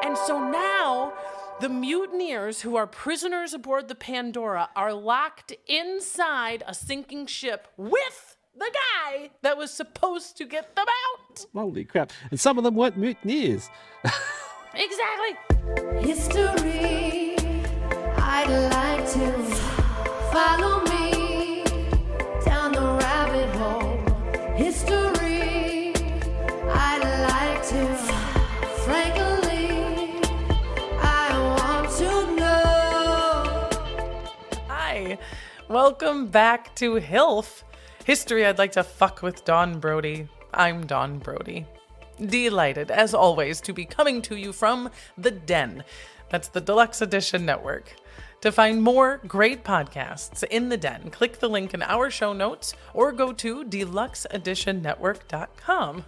And so now the mutineers, who are prisoners aboard the Pandora, are locked inside a sinking ship with the guy that was supposed to get them out. Holy crap. And some of them weren't mutineers. Exactly. History, I'd like to follow me down the rabbit hole. History, I'd like to, frankly, I want to know. Hi, welcome back to HILF. History, I'd like to fuck with Dawn Brody. I'm Dawn Brody. Delighted, as always, to be coming to you from The Den. That's the Deluxe Edition Network. To find more great podcasts in The Den, click the link in our show notes or go to deluxeeditionnetwork.com.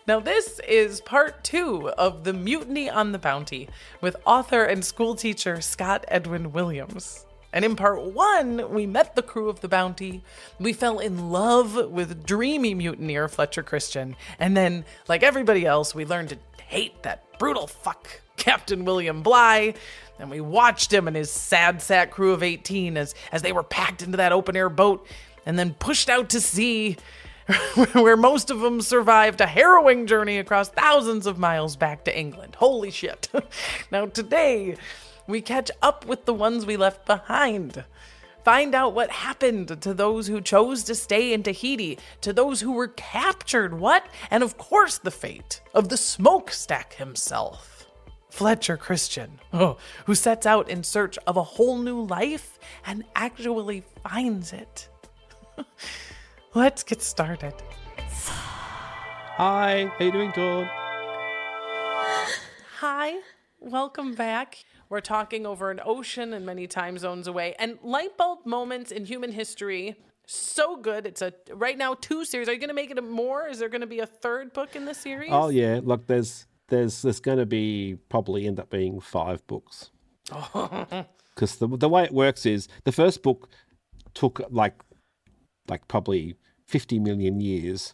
Now, this is part 2 of the Mutiny on the Bounty with author and school teacher Scott Edwin Williams. And in part 1, we met the crew of the Bounty, we fell in love with dreamy mutineer Fletcher Christian, and then, like everybody else, we learned to hate that brutal fuck, Captain Bligh, and we watched him and his sad sack crew of 18 as they were packed into that open-air boat and then pushed out to sea, where most of them survived a harrowing journey across thousands of miles back to England. Holy shit. Now today, we catch up with the ones we left behind. Find out what happened to those who chose to stay in Tahiti, to those who were captured, and of course the fate of the smokestack himself, Fletcher Christian, who sets out in search of a whole new life and actually finds it. Let's get started. Hi, how you doing, Dawn? Hi, welcome back. We're talking over an ocean and many time zones away. And Lightbulb Moments in Human History, so good. It's right now 2 series. Are you going to make it more? Is there going to be a 3rd book in the series? Oh, yeah. Look, there's going to be probably end up being 5 books. Because the way it works is the first book took like probably 50 million years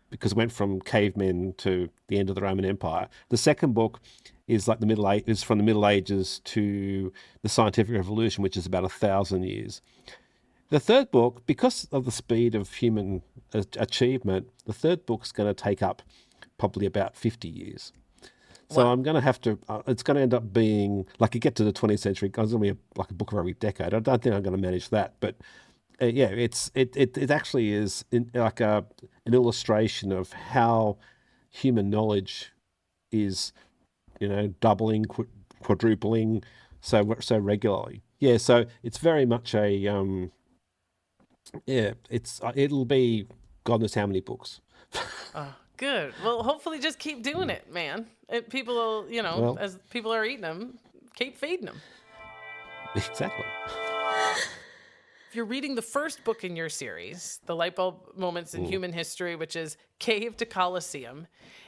because it went from cavemen to the end of the Roman Empire. The second book is like is from the Middle Ages to the Scientific Revolution, which is about 1,000 years. The third book, because of the speed of human achievement, the third book's going to take up probably about 50 years. So I'm going to have to, it's going to end up being, like you get to the 20th century, it's going to be like a book of every decade. I don't think I'm going to manage that, but yeah, it actually is like an illustration of how human knowledge is, doubling, quadrupling so regularly. Yeah, so it's very much a it'll be God knows how many books. Oh, good. Well, hopefully just keep doing it, man. People will, as people are eating them, keep feeding them. Exactly. If you're reading the first book in your series, The Lightbulb Moments in Human History, which is Cave to Colosseum,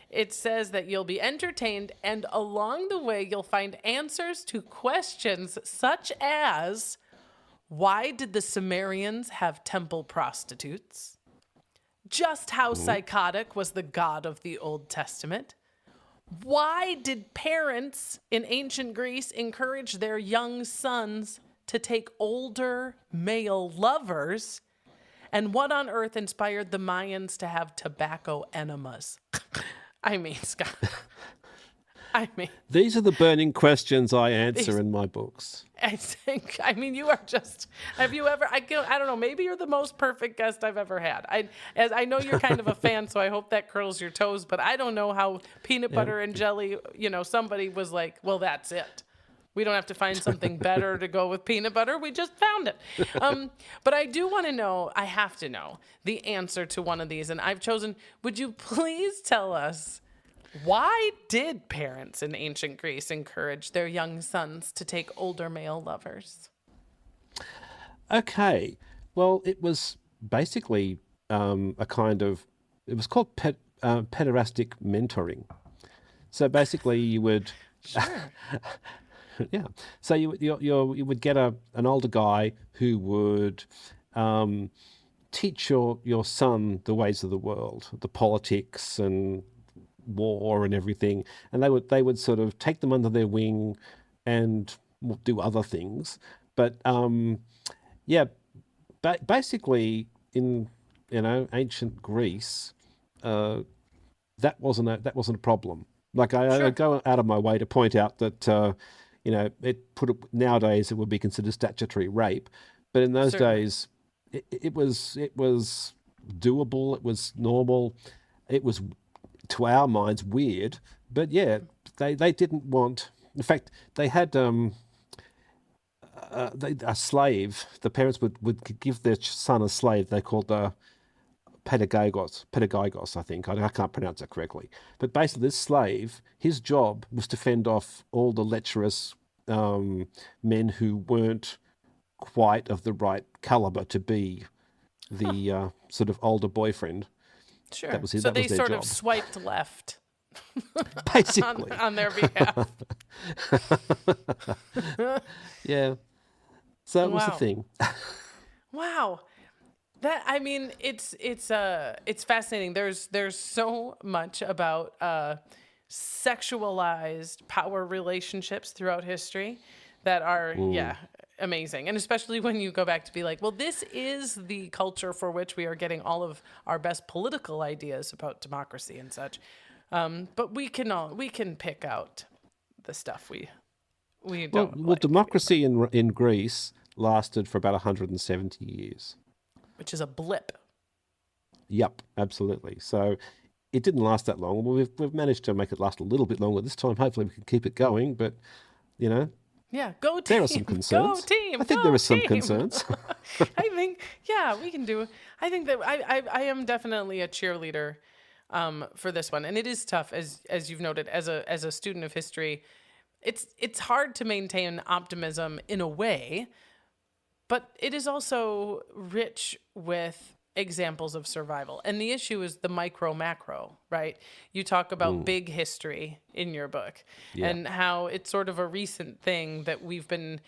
it says that you'll be entertained, and along the way, you'll find answers to questions such as, why did the Sumerians have temple prostitutes? Just how psychotic was the God of the Old Testament? Why did parents in ancient Greece encourage their young sons to take older male lovers? And what on earth inspired the Mayans to have tobacco enemas? I mean, Scott. These are the burning questions I answer in my books. You are just, have you ever, I don't know, maybe you're the most perfect guest I've ever had. I know you're kind of a fan, so I hope that curls your toes, but I don't know how peanut butter and jelly, somebody was like, well, that's it. We don't have to find something better to go with peanut butter. We just found it. But I do want to know, I have to know the answer to one of these. And I've chosen, would you please tell us, why did parents in ancient Greece encourage their young sons to take older male lovers? Okay. Well, it was basically it was called pederastic mentoring. So basically you would... Sure. Yeah. So you would get an older guy who would teach your son the ways of the world, the politics and war and everything, and they would sort of take them under their wing and do other things. But basically in ancient Greece, that wasn't a problem. Like I go out of my way to point out that nowadays it would be considered statutory rape, but in those days it was doable. It was normal. It was, to our minds, weird. But yeah, they didn't want. In fact, they had a slave. The parents would give their son a slave. They called the pedagogos, I think. I can't pronounce it correctly. But basically, this slave, his job was to fend off all the lecherous men who weren't quite of the right caliber to be the sort of older boyfriend. Sure. That was so that they was their sort job. of swiped left. Basically. on their behalf. Yeah. So that was the Wow. thing. Wow. It's fascinating. There's so much about sexualized power relationships throughout history that are amazing. And especially when you go back to be like, well, this is the culture for which we are getting all of our best political ideas about democracy and such. But we can pick out the stuff we don't Well, like, democracy in Greece lasted for about 170 years. which is a blip. Yep, absolutely. So it didn't last that long. Well, we've managed to make it last a little bit longer this time. Hopefully we can keep it going, but Yeah, go team. there are some concerns. Go team. I think there are some concerns. I think, we can do. I think that I am definitely a cheerleader for this one, and it is tough, as you've noted, as a student of history. It's hard to maintain optimism in a way, but it is also rich with examples of survival. And the issue is the micro macro, right? You talk about big history in your book and how it's sort of a recent thing that we've been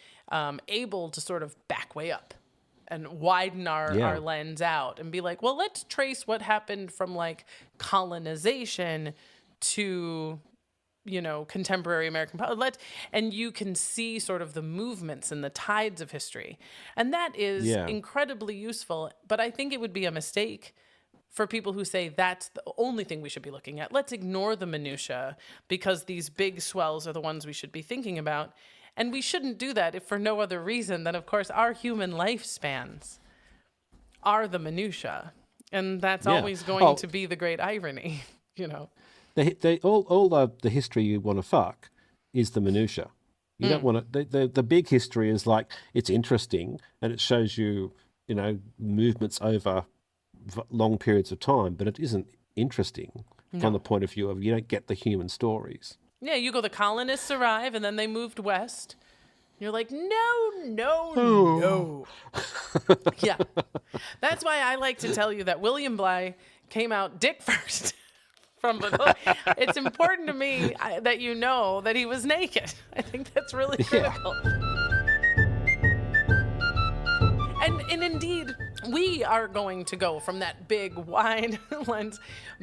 able to sort of back way up and widen our lens out and be like, well, let's trace what happened from like colonization to contemporary American politics. And you can see sort of the movements and the tides of history. And that is incredibly useful. But I think it would be a mistake for people who say that's the only thing we should be looking at. Let's ignore the minutia because these big swells are the ones we should be thinking about. And we shouldn't do that if for no other reason than, of course, our human lifespans are the minutia. And that's always going to be the great irony, All the history you want to fuck is the minutia. You don't want to. The big history is like, it's interesting and it shows you movements over long periods of time, but it isn't interesting from the point of view of you don't get the human stories. Yeah, you go, the colonists arrive and then they moved west. You're like, no. Yeah. That's why I like to tell you that William Bligh came out dick first. From the book. It's important to me that you know that he was naked. I think that's really critical. And indeed, we are going to go from that big wide lens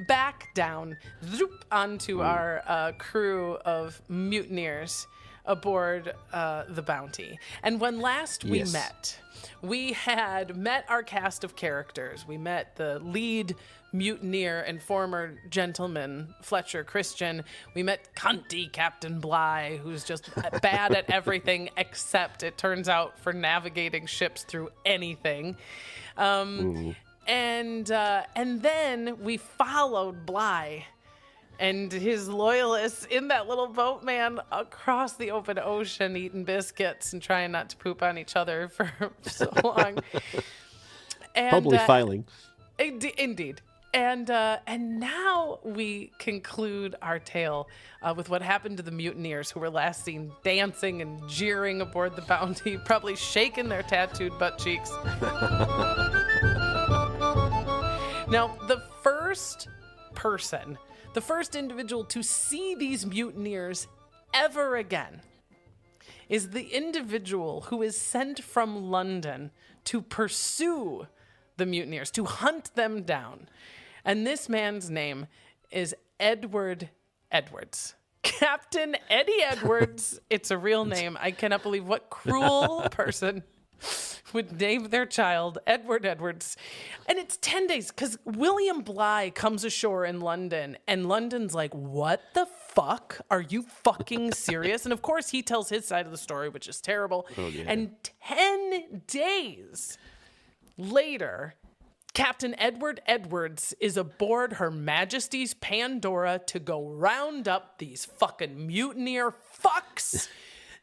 back down, zoop, onto our crew of mutineers aboard the Bounty. And when last we met, we had met our cast of characters. We met the lead mutineer and former gentleman, Fletcher Christian. We met cunty Captain Bligh, who's just bad at everything except, it turns out, for navigating ships through anything. And then we followed Bligh and his loyalists in that little boat, man, across the open ocean, eating biscuits and trying not to poop on each other for so long. And, probably failing. Indeed. And now we conclude our tale with what happened to the mutineers who were last seen dancing and jeering aboard the Bounty, probably shaking their tattooed butt cheeks. Now, the first individual to see these mutineers ever again is the individual who is sent from London to pursue the mutineers, to hunt them down. And this man's name is Edward Edwards. Captain Eddie Edwards. It's a real name. I cannot believe what cruel person would name their child Edward Edwards. And it's 10 days because William Bligh comes ashore in London and London's like, what the fuck? Are you fucking serious? And of course he tells his side of the story, which is terrible. Oh, yeah. And 10 days later, Captain Edward Edwards is aboard Her Majesty's Pandora to go round up these fucking mutineer fucks.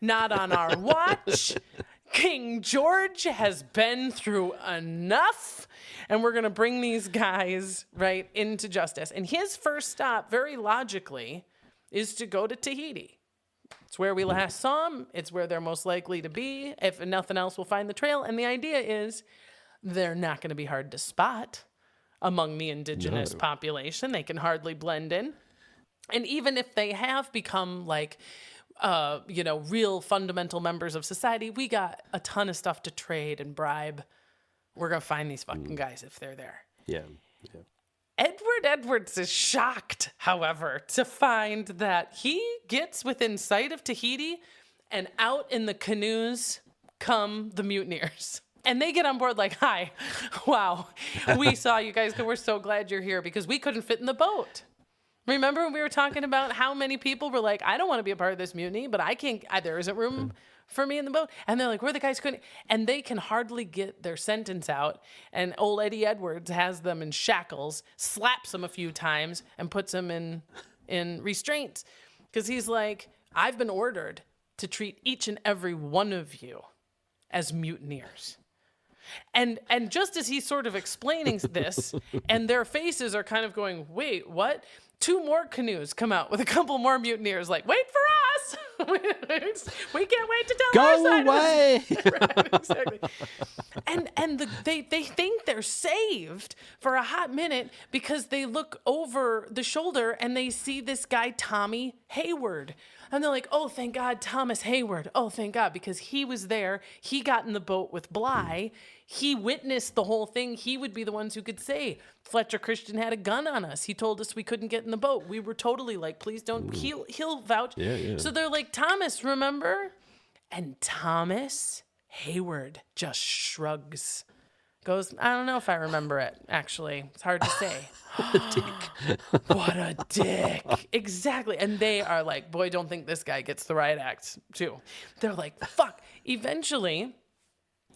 Not on our watch. King George has been through enough, and we're going to bring these guys right into justice. And his first stop, very logically, is to go to Tahiti. It's where we last saw them. It's where they're most likely to be. If nothing else, we'll find the trail. And the idea is they're not going to be hard to spot among the indigenous population. They can hardly blend in. And even if they have become like, real fundamental members of society, we got a ton of stuff to trade and bribe. We're going to find these fucking guys if they're there. Yeah. Edward Edwards is shocked, however, to find that he gets within sight of Tahiti and out in the canoes come the mutineers. And they get on board like, hi, wow, we saw you guys. We're so glad you're here because we couldn't fit in the boat. Remember when we were talking about how many people were like, I don't want to be a part of this mutiny, but I can't, there isn't room for me in the boat. And they're like, we're the guys who couldn't. And they can hardly get their sentence out. And old Eddie Edwards has them in shackles, slaps them a few times, and puts them in restraints. Because he's like, I've been ordered to treat each and every one of you as mutineers. And just as he's sort of explaining this, and their faces are kind of going, wait, what? 2 more canoes come out with a couple more mutineers like, wait for us. We can't wait to tell our side. Go away. Right, exactly. And they think they're saved for a hot minute because they look over the shoulder and they see this guy, Tommy Hayward. And they're like, oh, thank God, Thomas Hayward. Oh, thank God, because he was there. He got in the boat with Bligh. He witnessed the whole thing. He would be the ones who could say, Fletcher Christian had a gun on us. He told us we couldn't get in the boat. We were totally like, please don't. He'll vouch. Yeah. So they're like, Thomas, remember? And Thomas Hayward just shrugs. Goes, I don't know if I remember it, actually. It's hard to say. What a dick. Exactly. And they are like, boy, don't think this guy gets the riot act, too. They're like, fuck. Eventually,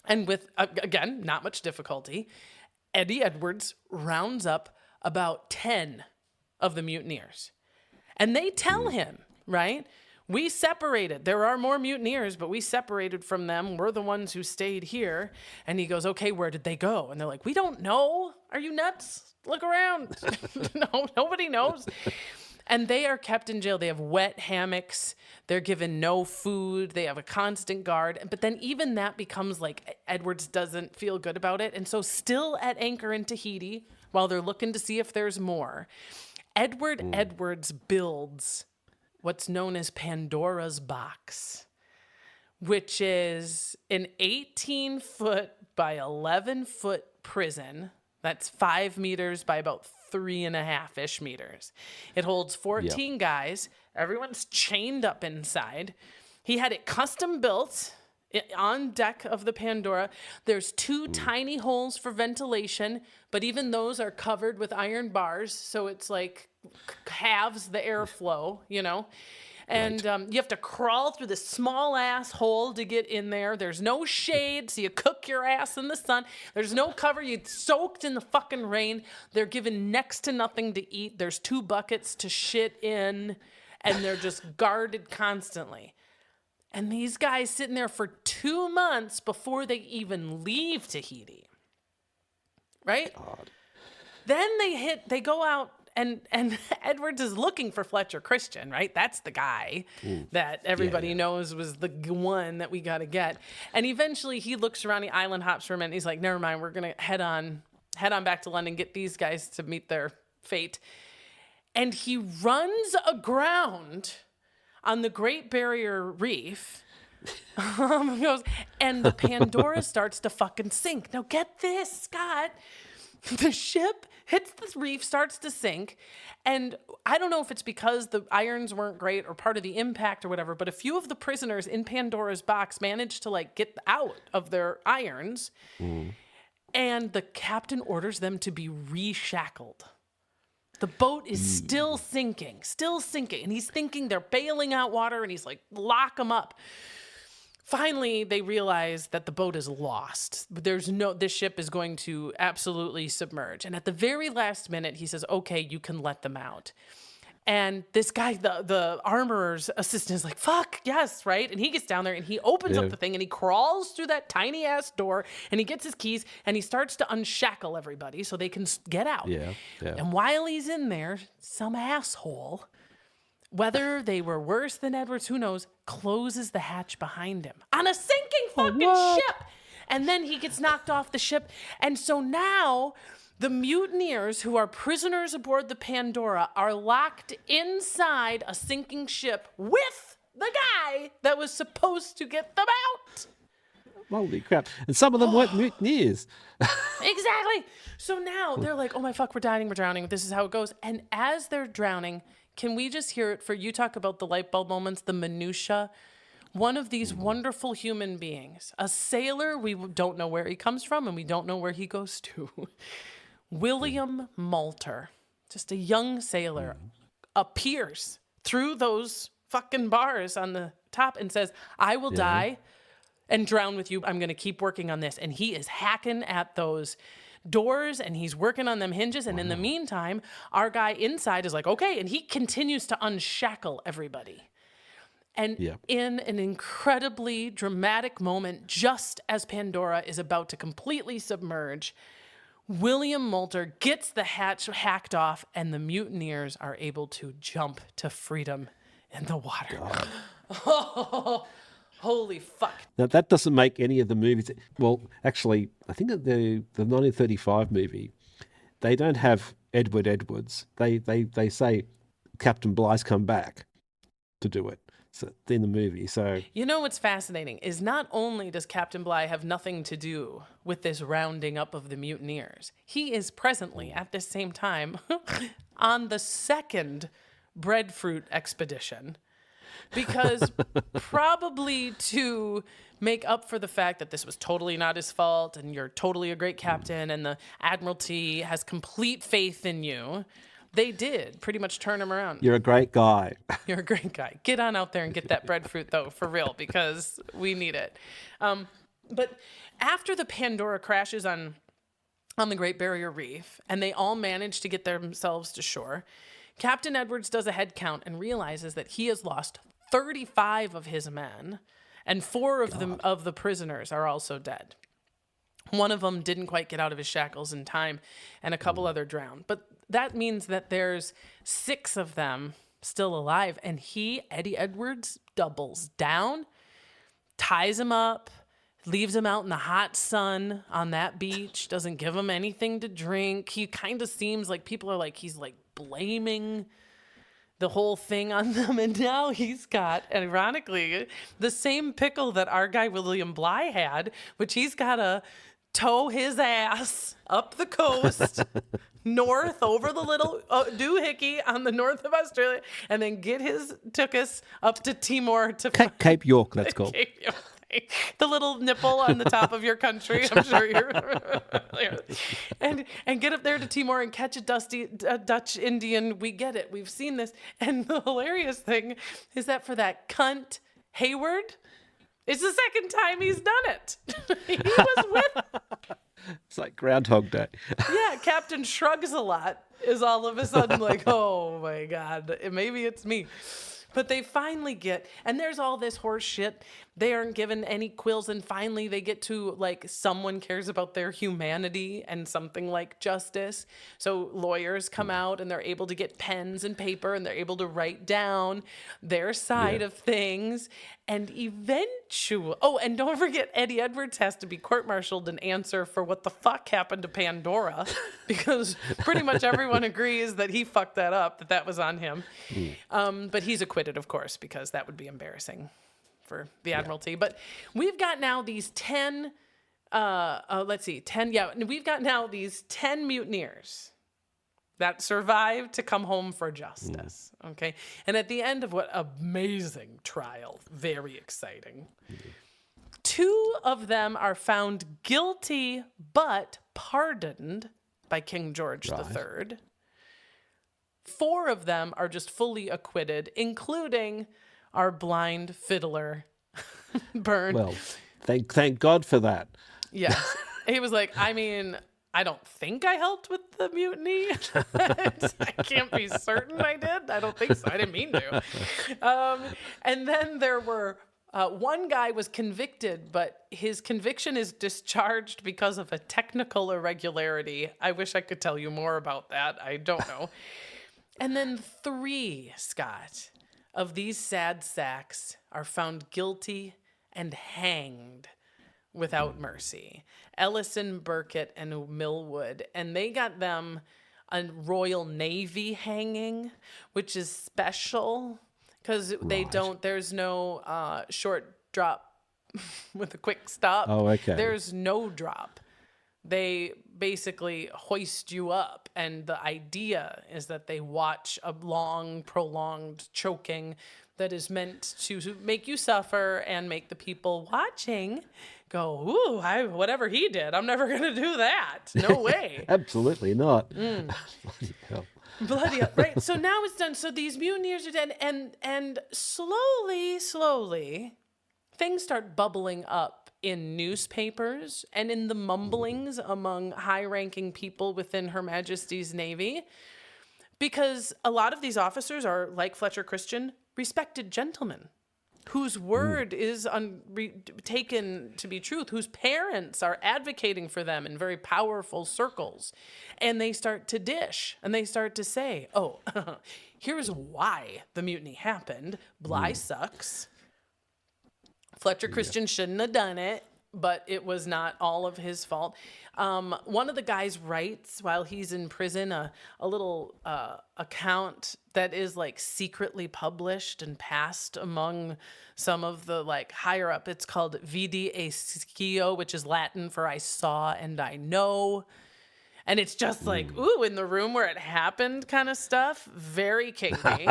and with, again, not much difficulty, Eddie Edwards rounds up about 10 of the mutineers. And they tell him, right? We separated. There are more mutineers, but we separated from them. We're the ones who stayed here. And he goes, okay, where did they go? And they're like, we don't know. Are you nuts? Look around. No, nobody knows. And they are kept in jail. They have wet hammocks. They're given no food. They have a constant guard. But then even that becomes like Edwards doesn't feel good about it. And so still at anchor in Tahiti, while they're looking to see if there's more, Edward Edwards builds what's known as Pandora's Box, which is an 18-foot by 11-foot prison. That's 5 meters by about 3.5-ish meters. It holds 14 guys. Everyone's chained up inside. He had it custom built on deck of the Pandora. There's 2 tiny holes for ventilation, but even those are covered with iron bars, so it's like halves the airflow, you know? And you have to crawl through this small ass hole to get in there. There's no shade, so you cook your ass in the sun. There's no cover. You're soaked in the fucking rain. They're given next to nothing to eat. There's 2 buckets to shit in, and they're just guarded constantly. And these guys sitting there for 2 months before they even leave Tahiti. Right? God. Then they go out, and Edwards is looking for Fletcher Christian, right? That's the guy that everybody knows was the one that we got to get. And eventually he looks around, he island hops for a minute. He's like, never mind, we're going to head on back to London, get these guys to meet their fate. And he runs aground on the Great Barrier Reef. And the Pandora starts to fucking sink. Now get this, Scott. The ship hits the reef, starts to sink. And I don't know if it's because the irons weren't great or part of the impact or whatever, but a few of the prisoners in Pandora's box managed to like get out of their irons. And the captain orders them to be reshackled. The boat is still sinking. And he's thinking they're bailing out water, and he's like, lock them up. Finally, they realize that the boat is lost. This ship is going to absolutely submerge. And at the very last minute, he says, okay, you can let them out. And this guy, the armorer's assistant, is like, fuck, yes, right? And he gets down there and he opens up the thing and he crawls through that tiny ass door and he gets his keys and he starts to unshackle everybody so they can get out. Yeah. And while he's in there, some asshole, whether they were worse than Edwards, who knows, closes the hatch behind him on a sinking fucking ship. And then he gets knocked off the ship. And so now the mutineers, who are prisoners aboard the Pandora, are locked inside a sinking ship with the guy that was supposed to get them out. Holy crap. And some of them weren't mutineers. Exactly. So now they're like, oh my fuck, we're drowning. This is how it goes. And as they're drowning, can we just hear it for you talk about the light bulb moments, the minutia? One of these wonderful human beings, a sailor, we don't know where he comes from and we don't know where he goes to. William Moulter, just a young sailor, appears through those fucking bars on the top and says, I will die and drown with you. I'm going to keep working on this. And he is hacking at those doors and he's working on them hinges. And in the meantime, our guy inside is like, okay. And he continues to unshackle everybody. And in an incredibly dramatic moment, just as Pandora is about to completely submerge, William Moulter gets the hatch hacked off and the mutineers are able to jump to freedom in the water. Oh, holy fuck. Now, that doesn't make any of the movies. Well, actually, I think that the 1935 movie, they don't have Edwards. They say Captain Bligh's come back to do it. So, in the movie. So you know what's fascinating is not only does Captain Bligh have nothing to do with this rounding up of the mutineers, he is presently at this same time on the second breadfruit expedition, because probably to make up for the fact that this was totally not his fault and you're totally a great captain and the Admiralty has complete faith in you. They did pretty much turn him around. You're a great guy. You're a great guy. Get on out there and get that breadfruit, though, for real, because we need it. But after the Pandora crashes on the Great Barrier Reef, and they all manage to get themselves to shore, Captain Edwards does a head count and realizes that he has lost 35 of his men, and 4 of the prisoners are also dead. One of them didn't quite get out of his shackles in time, and a couple other drowned. But that means that there's 6 of them still alive, and Eddie Edwards, doubles down, ties him up, leaves him out in the hot sun on that beach, doesn't give him anything to drink. He kind of seems like people are like, he's like blaming the whole thing on them. And now he's got, ironically, the same pickle that our guy William Bligh had, which he's got to tow his ass up the coast north over the little doohickey on the north of Australia, and then get his tookus up to Timor to Cape York, that's called. Cape York. The little nipple on the top of your country, I'm sure you're and get up there to Timor and catch a Dutch Indian. We get it. We've seen this. And the hilarious thing is that for that cunt Hayward, it's the second time he's done it. He was with. It's like Groundhog Day. Yeah, Captain Shrugs a lot is all of a sudden like, oh my God, maybe it's me. But they finally get, and there's all this horse shit. They aren't given any quills, and finally they get to, like, someone cares about their humanity and something like justice. So lawyers come out, and they're able to get pens and paper, and they're able to write down their side of things. And eventually, and don't forget, Eddie Edwards has to be court-martialed and answer for what the fuck happened to Pandora, because pretty much everyone agrees that he fucked that up, that was on him. But he's acquitted, of course, because that would be embarrassing for the Admiralty. But we've got now these 10, we've got now these 10 mutineers that survived to come home for justice. Okay. And at the end of what amazing trial, very exciting. 2 of them are found guilty but pardoned by King George III. 4 of them are just fully acquitted, including our blind fiddler, Byrne. Well, thank God for that. Yes. He was like, I mean, I don't think I helped with the mutiny. I can't be certain I did. I don't think so. I didn't mean to. And then there were, one guy was convicted, but his conviction is discharged because of a technical irregularity. I wish I could tell you more about that. I don't know. And then 3, Scott, of these sad sacks are found guilty and hanged without mercy. Ellison, Burkitt, and Millwood. And they got them a Royal Navy hanging, which is special because they don't, there's no short drop with a quick stop. Oh, okay. There's no drop. They basically hoist you up. And the idea is that they watch a long, prolonged choking that is meant to make you suffer and make the people watching go, ooh, whatever he did, I'm never going to do that. No way. Absolutely not. Bloody hell. Bloody hell. Right. So now it's done. So these mutineers are dead. And slowly, things start bubbling up in newspapers and in the mumblings among high-ranking people within Her Majesty's Navy. Because a lot of these officers are, like Fletcher Christian, respected gentlemen whose word is taken to be truth, whose parents are advocating for them in very powerful circles. And they start to dish and they start to say, oh, here's why the mutiny happened. Bligh sucks. Fletcher Christian shouldn't have done it, but it was not all of his fault. One of the guys writes while he's in prison a little account that is like secretly published and passed among some of the like higher up. It's called Vidi e Scio, which is Latin for I saw and I know. And it's just like, ooh, in the room where it happened kind of stuff. Very kinky.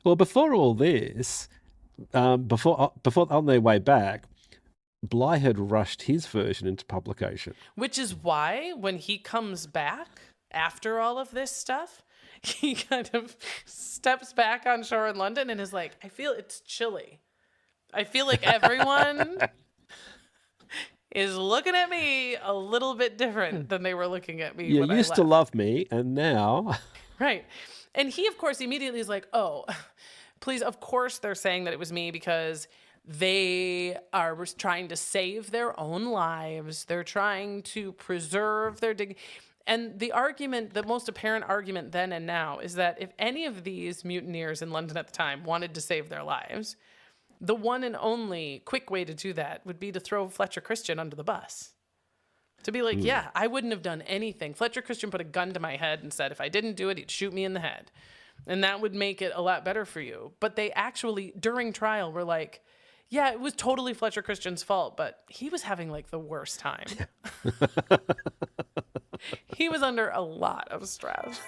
Well, before all this, before on their way back, Bligh had rushed his version into publication. Which is why when he comes back after all of this stuff, he kind of steps back on shore in London and is like, I feel it's chilly. I feel like everyone is looking at me a little bit different than they were looking at me You when I used left. to love me, and now... Right. And he, of course, immediately is like, oh, please, of course they're saying that it was me because they are trying to save their own lives. They're trying to preserve their dignity. And the argument, the most apparent argument then and now, is that if any of these mutineers in London at the time wanted to save their lives, the one and only quick way to do that would be to throw Fletcher Christian under the bus. To be like, yeah, I wouldn't have done anything. Fletcher Christian put a gun to my head and said, if I didn't do it, he'd shoot me in the head. And that would make it a lot better for you. But they actually, during trial, were like, yeah, it was totally Fletcher Christian's fault, but he was having like the worst time. He was under a lot of stress.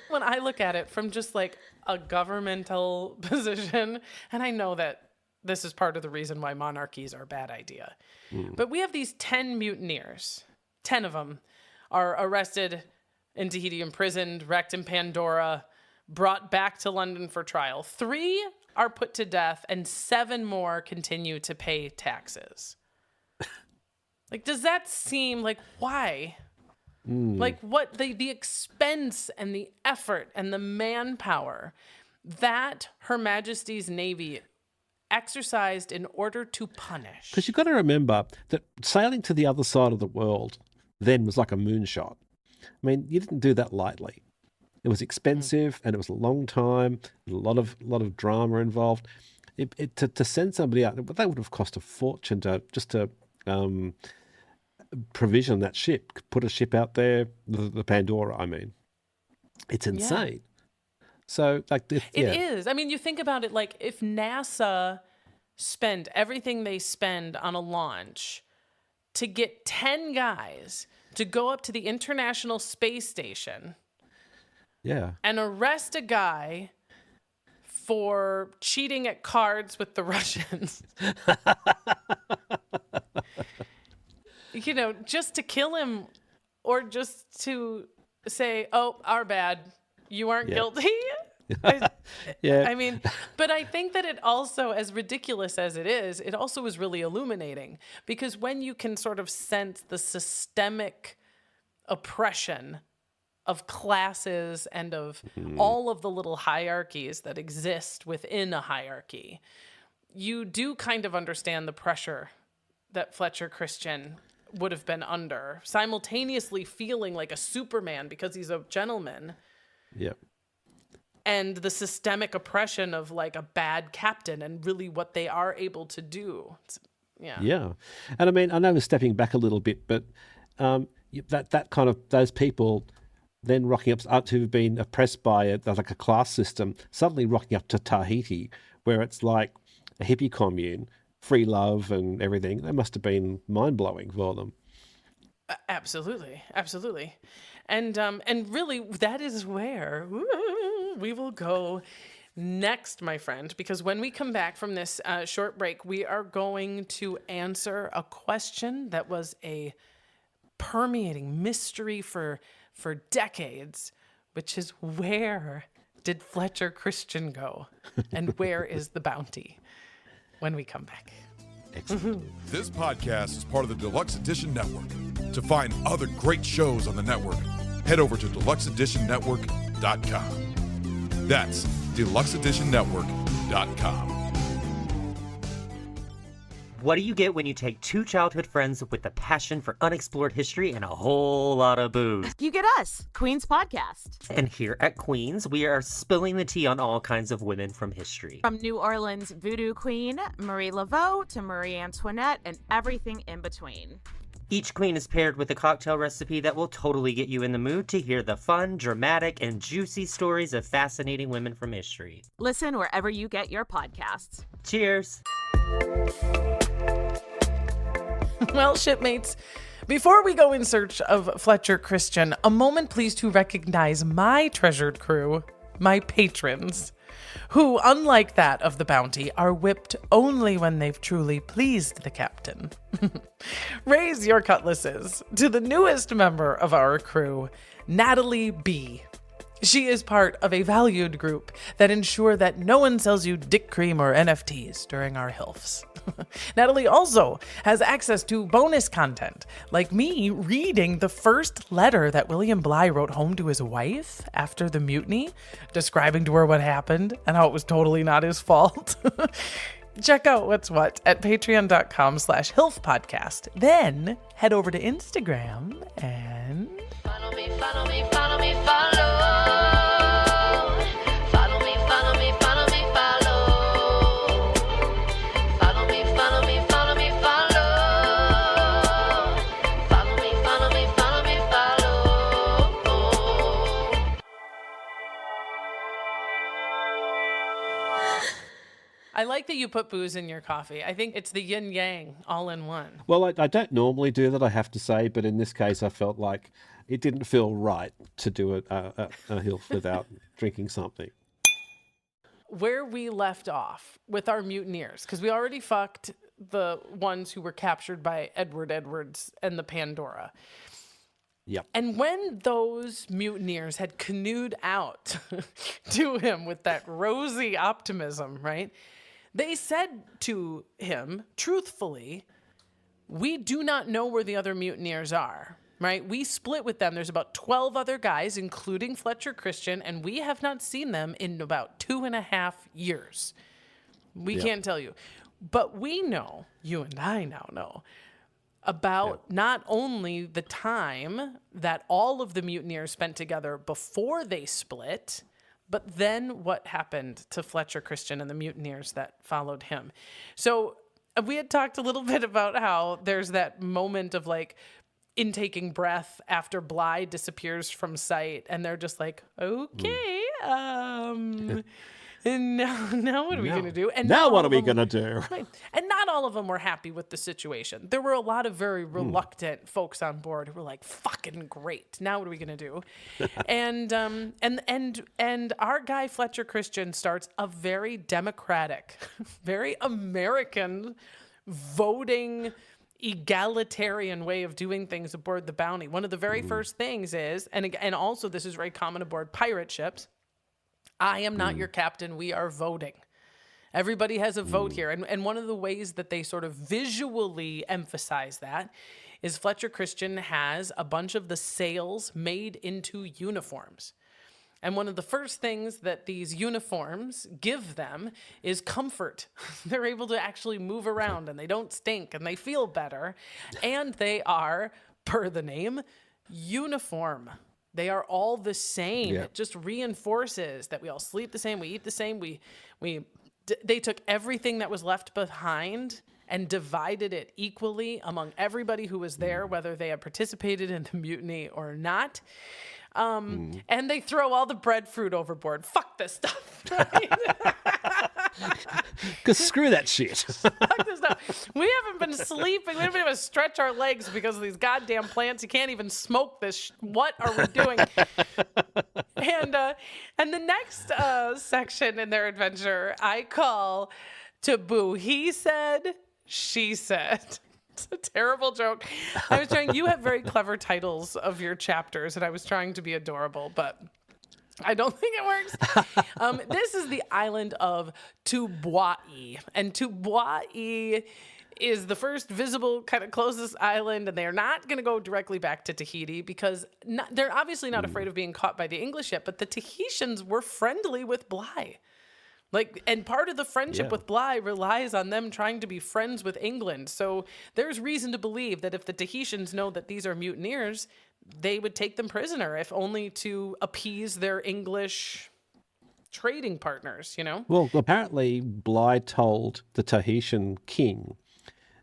When I look at it from just like a governmental position, and I know that this is part of the reason why monarchies are a bad idea. But we have these 10 mutineers. 10 of them are arrested in Tahiti, imprisoned, wrecked in Pandora, brought back to London for trial. 3 are put to death, and 7 more continue to pay taxes. Like, does that seem like why? Like, what the expense and the effort and the manpower that Her Majesty's Navy exercised in order to punish. Because you've got to remember that sailing to the other side of the world then was like a moonshot. I mean, you didn't do that lightly. It was expensive and it was a long time, and a lot of drama involved. To send somebody out, that would have cost a fortune to provision that ship, put a ship out there, the Pandora, I mean. It's insane. So, like, it is. I mean, you think about it, like, if NASA spent everything they spend on a launch to get 10 guys to go up to the International Space Station Yeah. and arrest a guy for cheating at cards with the Russians. You know, just to kill him or just to say, oh, our bad, you aren't guilty. Yeah. I mean, but I think that it also, as ridiculous as it is really illuminating, because when you can sort of sense the systemic oppression of classes and of all of the little hierarchies that exist within a hierarchy, you do kind of understand the pressure that Fletcher Christian would have been under, simultaneously feeling like a Superman because he's a gentleman. Yep. And the systemic oppression of like a bad captain and really what they are able to do. Yeah. And I mean, I know we're stepping back a little bit, but that kind of, those people then rocking up to have been oppressed by like a class system, suddenly rocking up to Tahiti, where it's like a hippie commune, free love and everything. That must have been mind-blowing for them. Absolutely. Absolutely. And really, that is where we will go next, my friend, because when we come back from this short break, we are going to answer a question that was a permeating mystery for decades, which is, where did Fletcher Christian go? And where is the bounty? When we come back. Excellent. This podcast is part of the Deluxe Edition Network. To find other great shows on the network, head over to deluxeeditionnetwork.com. That's deluxeeditionnetwork.com. What do you get when you take two childhood friends with a passion for unexplored history and a whole lot of booze? You get us, Queen's Podcast. And here at Queen's, we are spilling the tea on all kinds of women from history. From New Orleans voodoo queen, Marie Laveau, to Marie Antoinette, and everything in between. Each queen is paired with a cocktail recipe that will totally get you in the mood to hear the fun, dramatic, and juicy stories of fascinating women from history. Listen wherever you get your podcasts. Cheers! Well, shipmates, before we go in search of Fletcher Christian, a moment please to recognize my treasured crew, my patrons, who, unlike that of the bounty, are whipped only when they've truly pleased the captain. Raise your cutlasses to the newest member of our crew, Natalie B. She is part of a valued group that ensure that no one sells you dick cream or NFTs during our HILFs. Natalie also has access to bonus content, like me reading the first letter that William Bligh wrote home to his wife after the mutiny, describing to her what happened and how it was totally not his fault. Check out what's what at patreon.com/HILF podcast. Then head over to Instagram and... Follow me, follow me, follow me, follow. Follow me, follow me, follow me, follow. Follow me, follow me, follow me, follow. Follow me, follow me, follow me, follow. I like that you put booze in your coffee. I think it's the yin yang all in one. Well, I don't normally do that, I have to say, but in this case, I felt like it didn't feel right to do a HILF without drinking something. Where we left off with our mutineers, because we already fucked the ones who were captured by Edwards and the Pandora. Yep. And when those mutineers had canoed out to him with that rosy optimism, right? They said to him, truthfully, we do not know where the other mutineers are, right? We split with them. There's about 12 other guys, including Fletcher Christian, and we have not seen them in about 2.5 years. We can't tell you. But we know, you and I now know, about not only the time that all of the mutineers spent together before they split, but then what happened to Fletcher Christian and the mutineers that followed him. So we had talked a little bit about how there's that moment of like intaking breath after Bligh disappears from sight, and they're just like, okay, And now what are we going to do? And now not what all are of we them- going to do? Right. And not all of them were happy with the situation. There were a lot of very reluctant folks on board who were like, "Fucking great! Now what are we gonna do?" and our guy Fletcher Christian starts a very democratic, very American, voting, egalitarian way of doing things aboard the Bounty. One of the very first things is, and also this is very common aboard pirate ships. I am not your captain. We are voting. Everybody has a vote here. And one of the ways that they sort of visually emphasize that is Fletcher Christian has a bunch of the sails made into uniforms. And one of the first things that these uniforms give them is comfort. They're able to actually move around and they don't stink and they feel better. And they are, per the name, uniform. They are all the same. Yeah. It just reinforces that we all sleep the same, we eat the same. They took everything that was left behind and divided it equally among everybody who was there, whether they had participated in the mutiny or not. And they throw all the breadfruit overboard. Fuck this stuff. Right? Because screw that shit. Fuck this stuff. We haven't been sleeping. We haven't been able to stretch our legs because of these goddamn plants. You can't even smoke this. What are we doing? And the next section in their adventure, I call Taboo. He said, she said. It's a terrible joke. You have very clever titles of your chapters, and I was trying to be adorable, but I don't think it works. This is the island of Tubwai, and Tubwai is the first visible, kind of closest island, and they're not going to go directly back to Tahiti because they're obviously not afraid of being caught by the English yet, but the Tahitians were friendly with Bligh. And part of the friendship with Bligh relies on them trying to be friends with England. So there's reason to believe that if the Tahitians know that these are mutineers, they would take them prisoner, if only to appease their English trading partners, you know? Well, apparently Bligh told the Tahitian king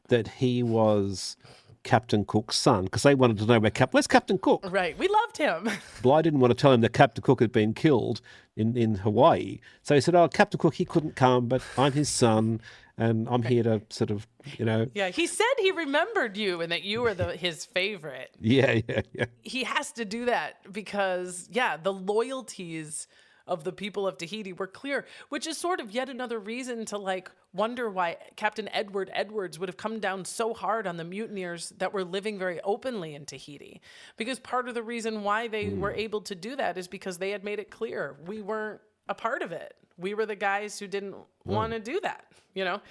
that he was Captain Cook's son, because they wanted to know where's Captain Cook? Right. We loved him. Bligh didn't want to tell him that Captain Cook had been killed in Hawaii. So he said, "Oh, Captain Cook, he couldn't come, but I'm his son, and I'm here to sort of, you know." Yeah, he said he remembered you and that you were his favorite. Yeah. He has to do that because, the loyalties of the people of Tahiti were clear, which is sort of yet another reason to wonder why Captain Edwards would have come down so hard on the mutineers that were living very openly in Tahiti. Because part of the reason why they were able to do that is because they had made it clear we weren't a part of it. We were the guys who didn't want to do that, you know?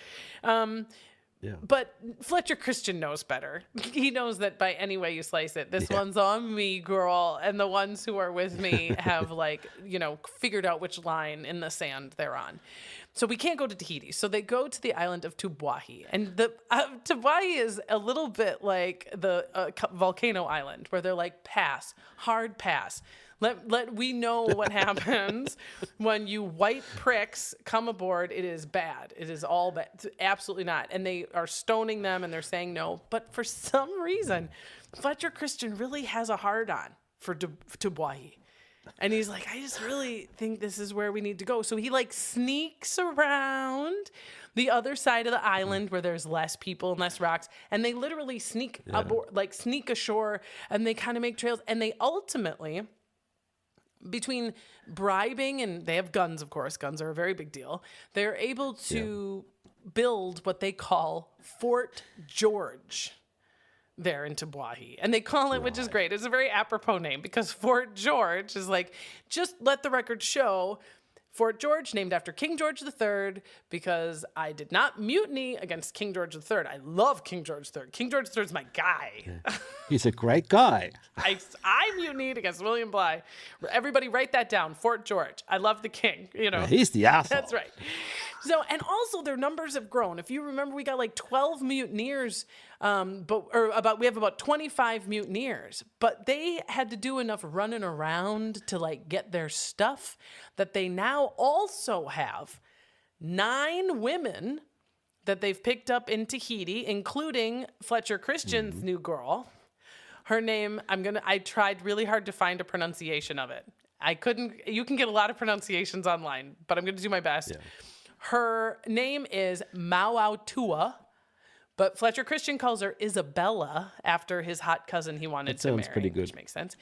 But Fletcher Christian knows better. He knows that by any way you slice it, this one's on me, girl. And the ones who are with me have figured out which line in the sand they're on. So we can't go to Tahiti. So they go to the island of Tubwai. And the Tubwai is a little bit like the volcano island where they're like, pass, hard pass. We know what happens when you white pricks come aboard. It is bad. It is all bad. It's absolutely not. And they are stoning them and they're saying no. But for some reason, Fletcher Christian really has a hard-on for Tubwai. And he's like, I just really think this is where we need to go. So he sneaks around the other side of the island where there's less people and less rocks. And they literally sneak aboard, sneak ashore, and they kind of make trails. And they ultimately, between bribing, and they have guns, of course, guns are a very big deal, they're able to build what they call Fort George there in Tubwai. And they call it, which is great, it's a very apropos name, because Fort George is just let the record show, Fort George, named after King George III, because I did not mutiny against King George III. I love King George III. King George III is my guy. He's a great guy. I mutinied against William Bligh. Everybody write that down. Fort George. I love the king, you know. He's the asshole. That's right. So, and also their numbers have grown. If you remember, we got 12 mutineers, we have about 25 mutineers, but they had to do enough running around to get their stuff that they now also have 9 women that they've picked up in Tahiti, including Fletcher Christian's new girl. Her name, I tried really hard to find a pronunciation of it. You can get a lot of pronunciations online, but I'm going to do my best. Yeah. Her name is Mauautua, but Fletcher Christian calls her Isabella after his hot cousin he wanted to marry. Sounds pretty good. Which makes sense.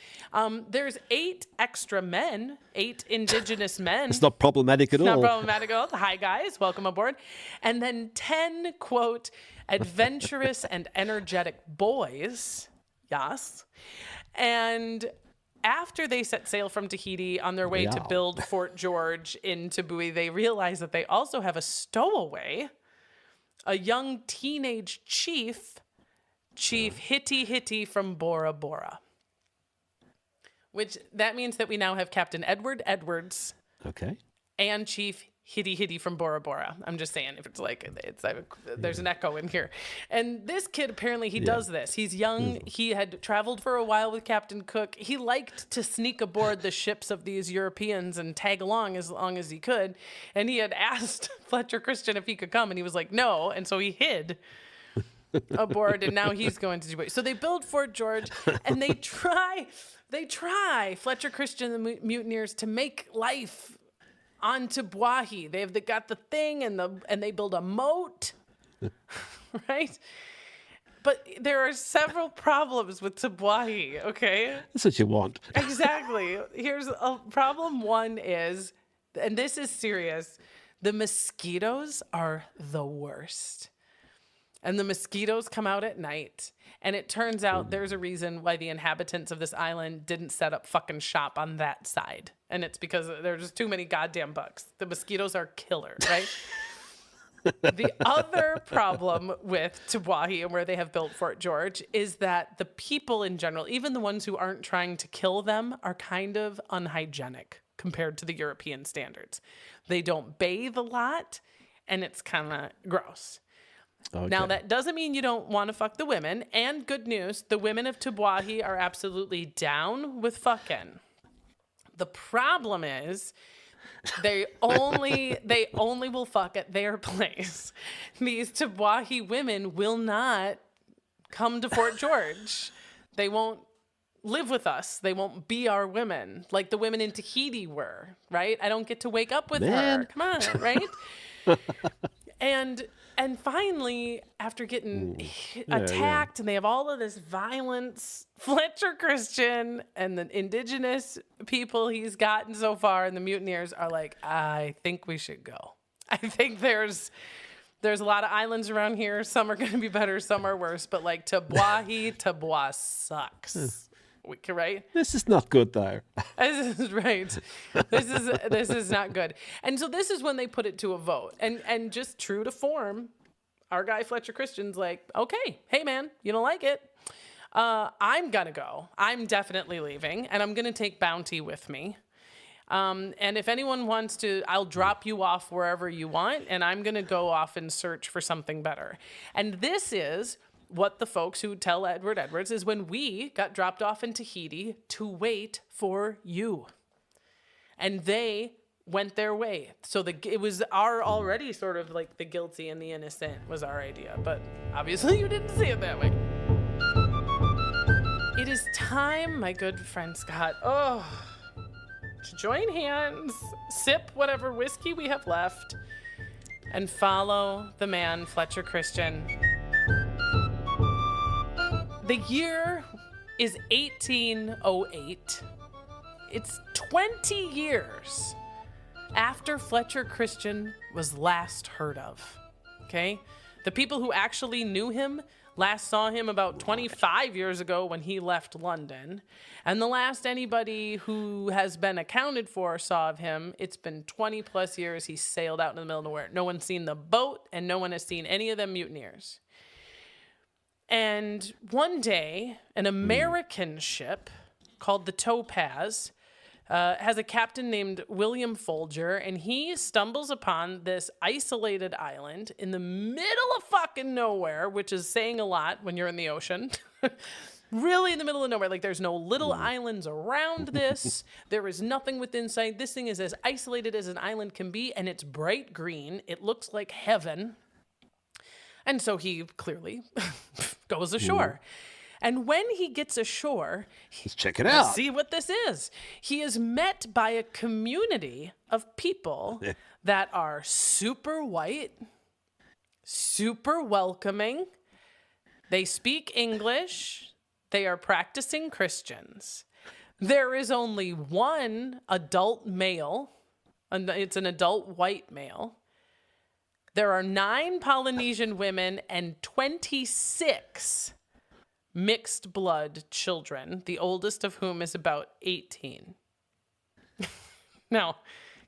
There's 8 extra men, 8 indigenous men. It's not problematic at all. Not problematic at all. Hi, guys. Welcome aboard. And then 10, quote, adventurous and energetic boys. Yes. And after they set sail from Tahiti on their way to Wow. build Fort George in Tabui, they realize that they also have a stowaway, a young teenage Chief Hiti Hiti from Bora Bora. Which, that means that we now have Captain Edward Edwards Okay. and Chief Hiti Hiti from Bora Bora. I'm just saying, if it's like, there's an echo in here. And this kid, apparently he does this. He's young. He had traveled for a while with Captain Cook. He liked to sneak aboard the ships of these Europeans and tag along as long as he could. And he had asked Fletcher Christian if he could come, and he was like, no. And so he hid aboard, and now he's going to Djibouti. So they build Fort George, and they try, Fletcher Christian and the mutineers, to make life on Tabwahi. They got the thing, and they build a moat, right? But there are several problems with Tabwahi, okay? That's what you want. Exactly. Here's a problem. One is, and this is serious, the mosquitoes are the worst. And the mosquitoes come out at night. And it turns out there's a reason why the inhabitants of this island didn't set up fucking shop on that side. And it's because there's just too many goddamn bugs. The mosquitoes are killer, right? The other problem with Tabwahi and where they have built Fort George is that the people in general, even the ones who aren't trying to kill them, are kind of unhygienic compared to the European standards. They don't bathe a lot, and it's kind of gross. Okay. Now, that doesn't mean you don't want to fuck the women. And good news, the women of Tabwahi are absolutely down with fucking. The problem is they only will fuck at their place. These Tabwahi women will not come to Fort George. They won't live with us. They won't be our women like the women in Tahiti were, right? I don't get to wake up with her. Come on, right? And finally, after getting attacked and they have all of this violence, Fletcher Christian and the indigenous people he's gotten so far and the mutineers are like, I think we should go. I think there's a lot of islands around here. Some are going to be better, some are worse. But like Tabwa sucks. Right? This is not good, though. This is right. This is not good. And so this is when they put it to a vote. And just true to form, our guy Fletcher Christian's like, okay, hey man, you don't like it? I'm gonna go. I'm definitely leaving, and I'm gonna take Bounty with me. And if anyone wants to, I'll drop you off wherever you want, and I'm gonna go off and search for something better. And this is what the folks who tell Edward Edwards is when we got dropped off in Tahiti to wait for you. And they went their way. So it was our already sort of like the guilty and the innocent was our idea. But obviously you didn't see it that way. It is time, my good friend Scott, to join hands, sip whatever whiskey we have left, and follow the man Fletcher Christian. The year is 1808. It's 20 years after Fletcher Christian was last heard of. Okay? The people who actually knew him last saw him about 25 years ago when he left London. And the last anybody who has been accounted for saw of him, it's been 20 plus years he sailed out in the middle of nowhere. No one's seen the boat, and no one has seen any of them mutineers. And one day, an American ship called the Topaz has a captain named William Folger, and he stumbles upon this isolated island in the middle of fucking nowhere, which is saying a lot when you're in the ocean. Really in the middle of nowhere. Like, there's no little islands around this. There is nothing within sight. This thing is as isolated as an island can be, and it's bright green. It looks like heaven. And so he clearly goes ashore. And when he gets ashore, Let's check it let's out. see what this is. He is met by a community of people that are super white, super welcoming. They speak English. They are practicing Christians. There is only one adult male, and it's an adult white male. There are 9 Polynesian women and 26 mixed blood children, the oldest of whom is about 18. Now,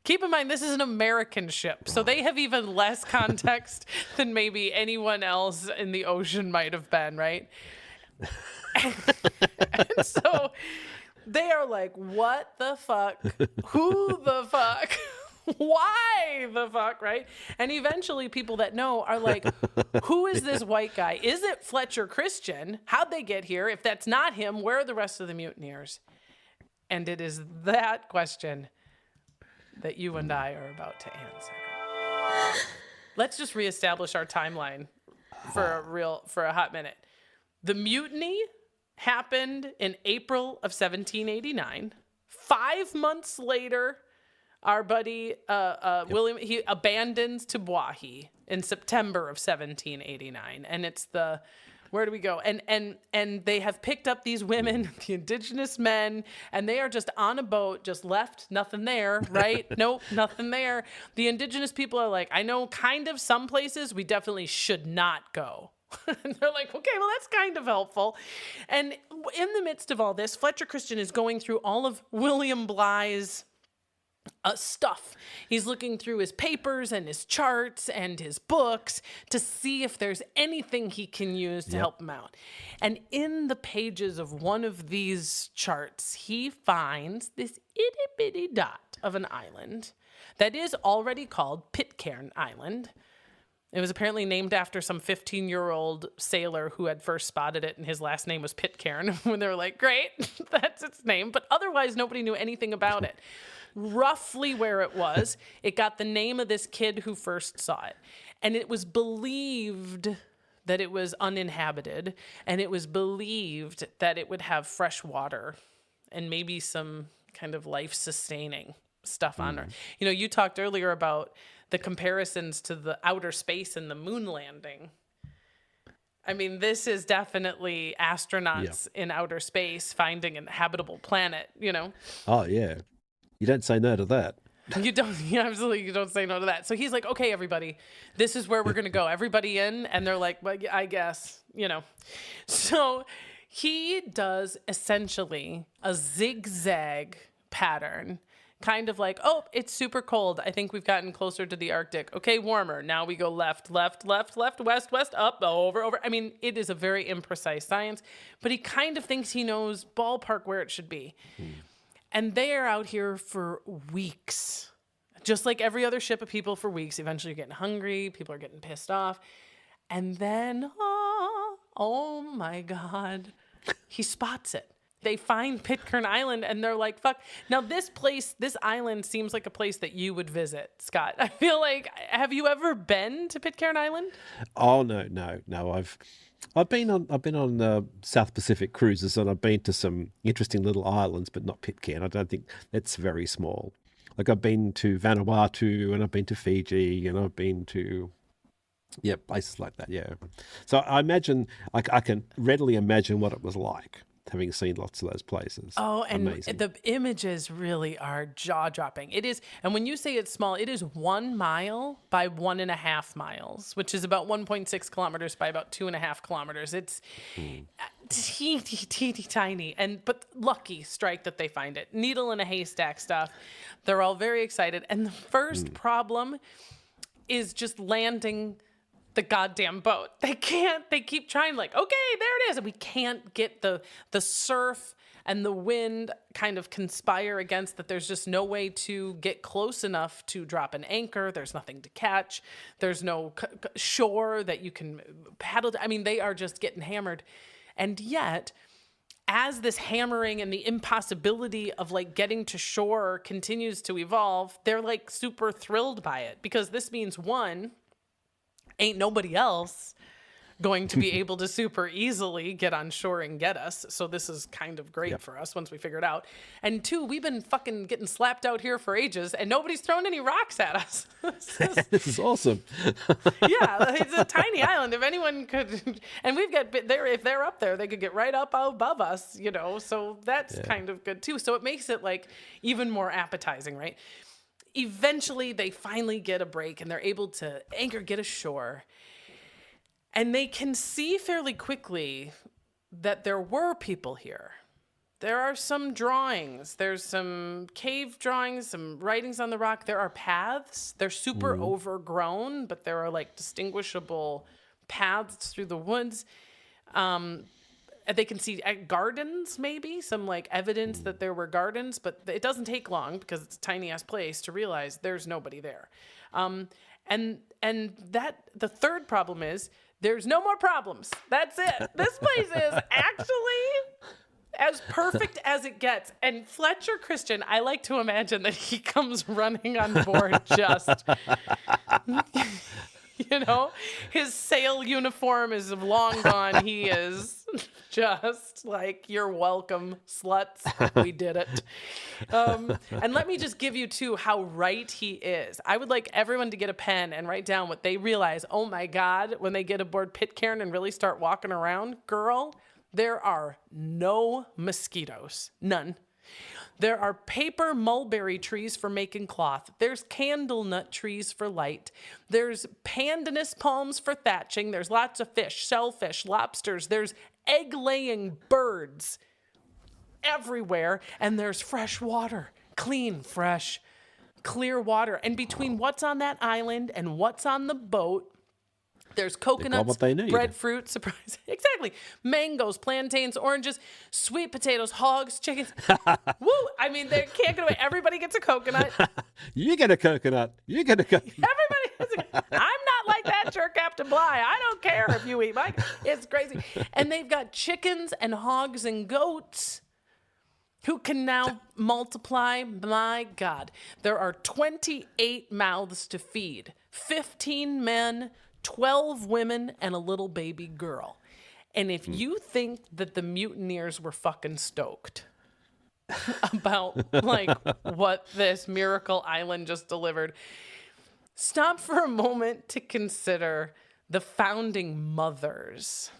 keep in mind, this is an American ship, so they have even less context than maybe anyone else in the ocean might have been, right? And so they are like, what the fuck? Who the fuck? Why the fuck, right? And eventually people that know are like, who is this white guy? Is it Fletcher Christian? How'd they get here? If that's not him, where are the rest of the mutineers? And it is that question that you and I are about to answer. Let's just reestablish our timeline for a hot minute. The mutiny happened in April of 1789. 5 months later, our buddy William, he abandons Tabuahi in September of 1789, and it's the, where do we go? And they have picked up these women, the indigenous men, and they are just on a boat, just left, nothing there, right? Nope, nothing there. The indigenous people are like, I know kind of some places we definitely should not go. And they're like, okay, well, that's kind of helpful. And in the midst of all this, Fletcher Christian is going through all of William Bligh's stuff. He's looking through his papers and his charts and his books to see if there's anything he can use to help him out. And in the pages of one of these charts, he finds this itty bitty dot of an island that is already called Pitcairn Island. It was apparently named after some 15-year-old sailor who had first spotted it, and his last name was Pitcairn. When they were like, great, that's its name. But otherwise, nobody knew anything about it. Roughly where it was, it got the name of this kid who first saw it. And it was believed that it was uninhabited, and it was believed that it would have fresh water and maybe some kind of life-sustaining stuff on her. You know, you talked earlier about the comparisons to the outer space and the moon landing. I mean, this is definitely astronauts in outer space finding an habitable planet, you know? Oh, yeah. You don't say no to that. You don't, you don't say no to that. So he's like, okay, everybody, this is where we're going to go. Everybody in. And they're like, well, I guess, you know. So he does essentially a zigzag pattern. Kind of like, oh, it's super cold. I think we've gotten closer to the Arctic. Okay, warmer. Now we go left, left, left, left, west, west, up, over, over. I mean, it is a very imprecise science, but he kind of thinks he knows ballpark where it should be. And they are out here for weeks, just like every other ship of people for weeks. Eventually you're getting hungry. People are getting pissed off. And then, oh my God, he spots it. They find Pitcairn Island and they're like, fuck. Now this island seems like a place that you would visit, Scott. I feel like, have you ever been to Pitcairn Island? Oh, no. I've been on South Pacific cruises, and I've been to some interesting little islands, but not Pitcairn. I don't think it's very small. Like I've been to Vanuatu, and I've been to Fiji, and I've been to places like that. Yeah. I imagine I can readily imagine what it was like, having seen lots of those places. Oh, and amazing. The images really are jaw-dropping. It is, and when you say it's small, it is 1 mile by 1.5 miles, which is about 1.6 kilometers by about 2.5 kilometers. It's teeny tiny, but lucky strike that they find it. Needle in a haystack stuff. They're all very excited, and the first problem is just landing the goddamn boat. They keep trying, like, okay, there it is. And we can't get the surf and the wind kind of conspire against that. There's just no way to get close enough to drop an anchor. There's nothing to catch. There's no shore that you can paddle to. I mean, they are just getting hammered. And yet, as this hammering and the impossibility of like getting to shore continues to evolve, they're like super thrilled by it, because this means, one, ain't nobody else going to be able to super easily get on shore and get us. So this is kind of great for us once we figure it out. And 2, we've been fucking getting slapped out here for ages and nobody's thrown any rocks at us. This is awesome. Yeah, it's a tiny island. If anyone could, and we've got there, if they're up there, they could get right up above us, you know, so that's kind of good too. So it makes it like even more appetizing, right? Eventually they finally get a break and they're able to get ashore. And they can see fairly quickly that there were people here. There are some drawings. There's some cave drawings, some writings on the rock. There are paths. They're super overgrown, but there are like distinguishable paths through the woods. They can see gardens, maybe some like evidence that there were gardens, but it doesn't take long because it's a tiny ass place to realize there's nobody there. And that the third problem is there's no more problems. That's it. This place is actually as perfect as it gets. And Fletcher Christian, I like to imagine that he comes running on board just, you know, his sail uniform is long gone. He is just like, you're welcome, sluts. We did it. And let me just give you, too, how right he is. I would like everyone to get a pen and write down what they realize. Oh, my God, when they get aboard Pitcairn and really start walking around, girl, there are no mosquitoes. None. There are paper mulberry trees for making cloth. There's candle nut trees for light. There's pandanus palms for thatching. There's lots of fish, shellfish, lobsters. There's egg-laying birds everywhere. And there's fresh water, clean, fresh, clear water. And between what's on that island and what's on the boat, there's coconuts, breadfruit, surprise, exactly, mangoes, plantains, oranges, sweet potatoes, hogs, chickens. Woo! I mean, they can't get away. Everybody gets a coconut. You get a coconut. You get a coconut. Everybody gets a coconut. I'm not like that, sure, Captain Bligh. I don't care if you eat mine. It's crazy. And they've got chickens and hogs and goats who can now multiply. My God. There are 28 mouths to feed, 15 men, 12 women, and a little baby girl. And if you think that the mutineers were fucking stoked about like what this miracle island just delivered, stop for a moment to consider the founding mothers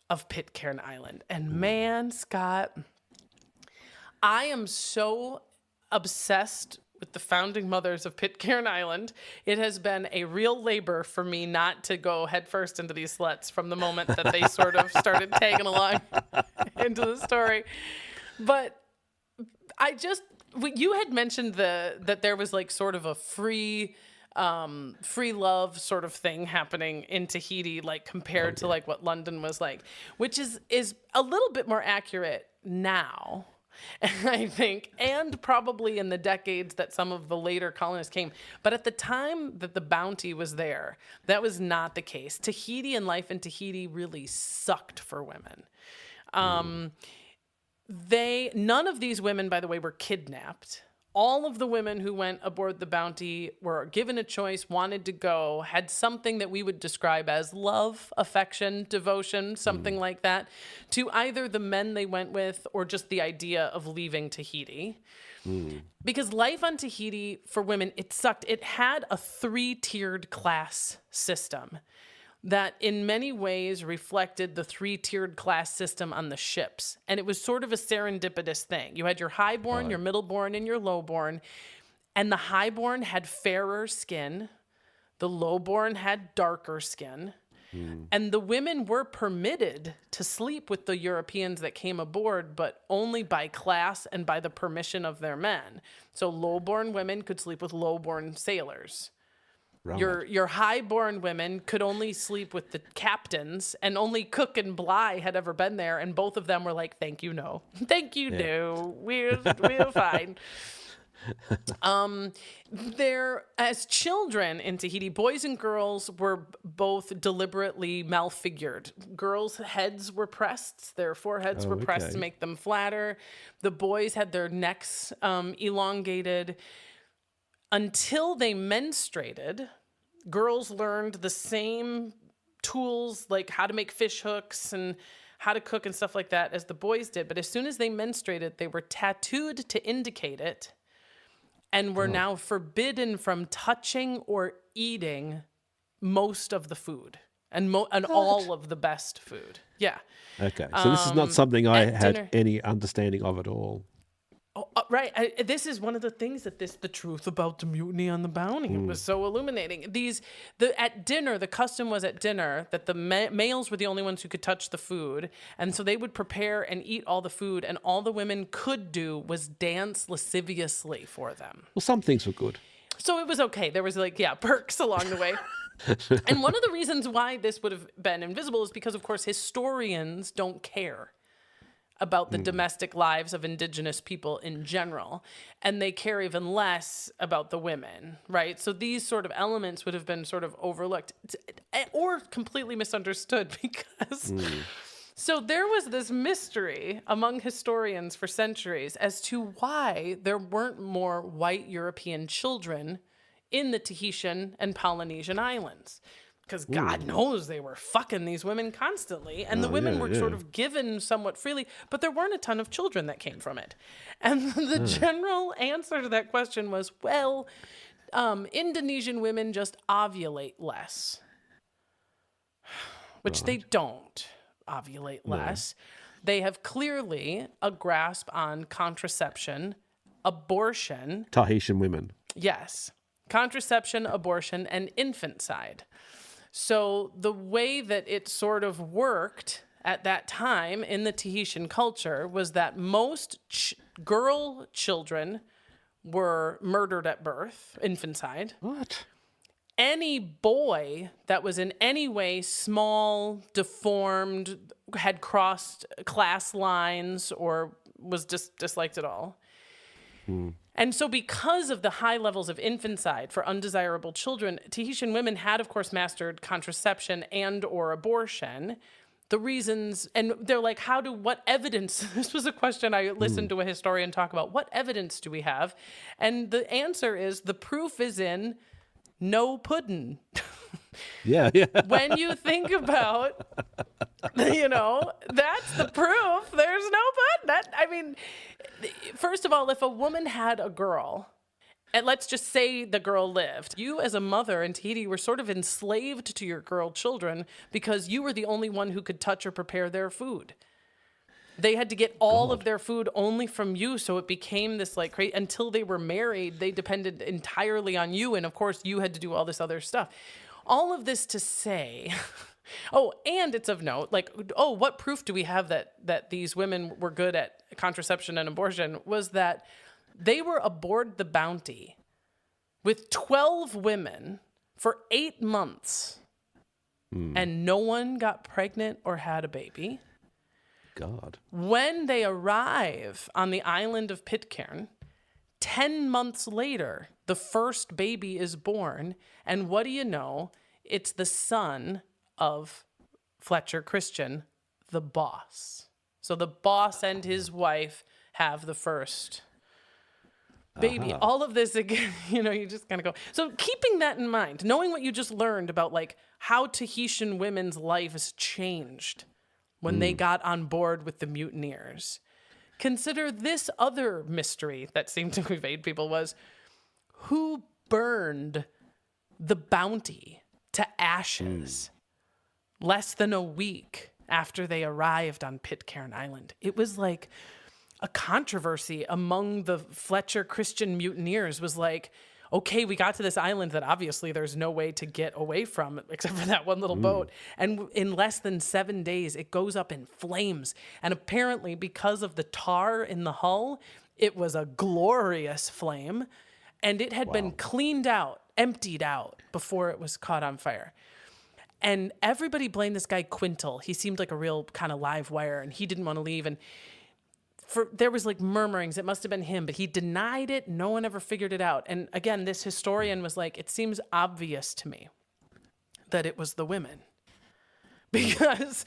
of Pitcairn Island. And man, Scott, I am so obsessed with the founding mothers of Pitcairn Island. It has been a real labor for me not to go headfirst into these sluts from the moment that they sort of started tagging along into the story. But you had mentioned that there was like sort of a free love sort of thing happening in Tahiti, like compared to like what London was like, which is a little bit more accurate now. I think, and probably in the decades that some of the later colonists came. But at the time that the bounty was there, that was not the case. Tahiti and life in Tahiti really sucked for women. None of these women, by the way, were kidnapped. All of the women who went aboard the bounty were given a choice, wanted to go, had something that we would describe as love, affection, devotion, something like that, to either the men they went with or just the idea of leaving Tahiti. Because life on Tahiti for women, it sucked. It had a 3-tiered class system that in many ways reflected the 3-tiered class system on the ships. And it was sort of a serendipitous thing. You had your highborn, your middleborn, and your lowborn. And the highborn had fairer skin. The lowborn had darker skin. And the women were permitted to sleep with the Europeans that came aboard, but only by class and by the permission of their men. So lowborn women could sleep with lowborn sailors. Right. Your highborn women could only sleep with the captains, and only Cook and Bligh had ever been there, and both of them were like, "Thank you, no, thank you, no, we're fine." There, as children in Tahiti, boys and girls were both deliberately malfigured. Girls' heads were pressed; their foreheads were pressed to make them flatter. The boys had their necks elongated. Until they menstruated, girls learned the same tools like how to make fish hooks and how to cook and stuff like that as the boys did. But as soon as they menstruated, they were tattooed to indicate it and were now forbidden from touching or eating most of the food and all of the best food. Yeah. Okay, so this is not something I at had dinner. any understanding of at all. Oh, right. This is one of the things that the truth about the Mutiny on the Bounty was so illuminating. At dinner, the custom was at dinner that the males were the only ones who could touch the food. And so they would prepare and eat all the food, and all the women could do was dance lasciviously for them. Well, some things were good. So it was okay. There was perks along the way. And one of the reasons why this would have been invisible is because, of course, historians don't care about the domestic lives of indigenous people in general, and they care even less about the women, right? So these sort of elements would have been sort of overlooked or completely misunderstood because... So there was this mystery among historians for centuries as to why there weren't more white European children in the Tahitian and Polynesian islands. Because God knows they were fucking these women constantly. And the women were sort of given somewhat freely, but there weren't a ton of children that came from it. And the general answer to that question was, well, Indonesian women just ovulate less. Which they don't ovulate less. They have clearly a grasp on contraception, abortion. Tahitian women. Yes. Contraception, abortion, and infanticide. So the way that it sort of worked at that time in the Tahitian culture was that most girl children were murdered at birth, infanticide. What? Any boy that was in any way small, deformed, had crossed class lines, or was disliked at all. And so because of the high levels of infanticide for undesirable children, Tahitian women had, of course, mastered contraception and or abortion. The reasons, and they're like, what evidence? This was a question I listened to a historian talk about. What evidence do we have? And the answer is the proof is in no pudding. Yeah. When you think about, that's the proof. There's no pudding. First of all, if a woman had a girl, and let's just say the girl lived, you as a mother in Tahiti were sort of enslaved to your girl children because you were the only one who could touch or prepare their food. They had to get all of their food only from you, so it became this crazy. Until they were married, they depended entirely on you, and of course, you had to do all this other stuff. All of this to say, and it's of note, what proof do we have that these women were good at contraception and abortion was that they were aboard the Bounty with 12 women for 8 months, and no one got pregnant or had a baby. God. When they arrive on the island of Pitcairn, 10 months later, the first baby is born. And what do you know? It's the son of Fletcher Christian, the boss. So the boss and his wife have the first baby. All of this, again, you just kind of go. So keeping that in mind, knowing what you just learned about how Tahitian women's life has changed when they got on board with the mutineers. Consider this other mystery that seemed to evade people was who burned the Bounty to ashes less than a week after they arrived on Pitcairn Island. It was like a controversy among the Fletcher Christian mutineers was okay, we got to this island that obviously there's no way to get away from except for that one little boat. And in less than 7 days, it goes up in flames. And apparently because of the tar in the hull, it was a glorious flame. And it had been cleaned out, emptied out before it was caught on fire. And everybody blamed this guy Quintal. He seemed like a real kind of live wire, and he didn't want to leave. And there was murmurings. It must have been him, but he denied it. No one ever figured it out. And again, this historian was like, it seems obvious to me that it was the women because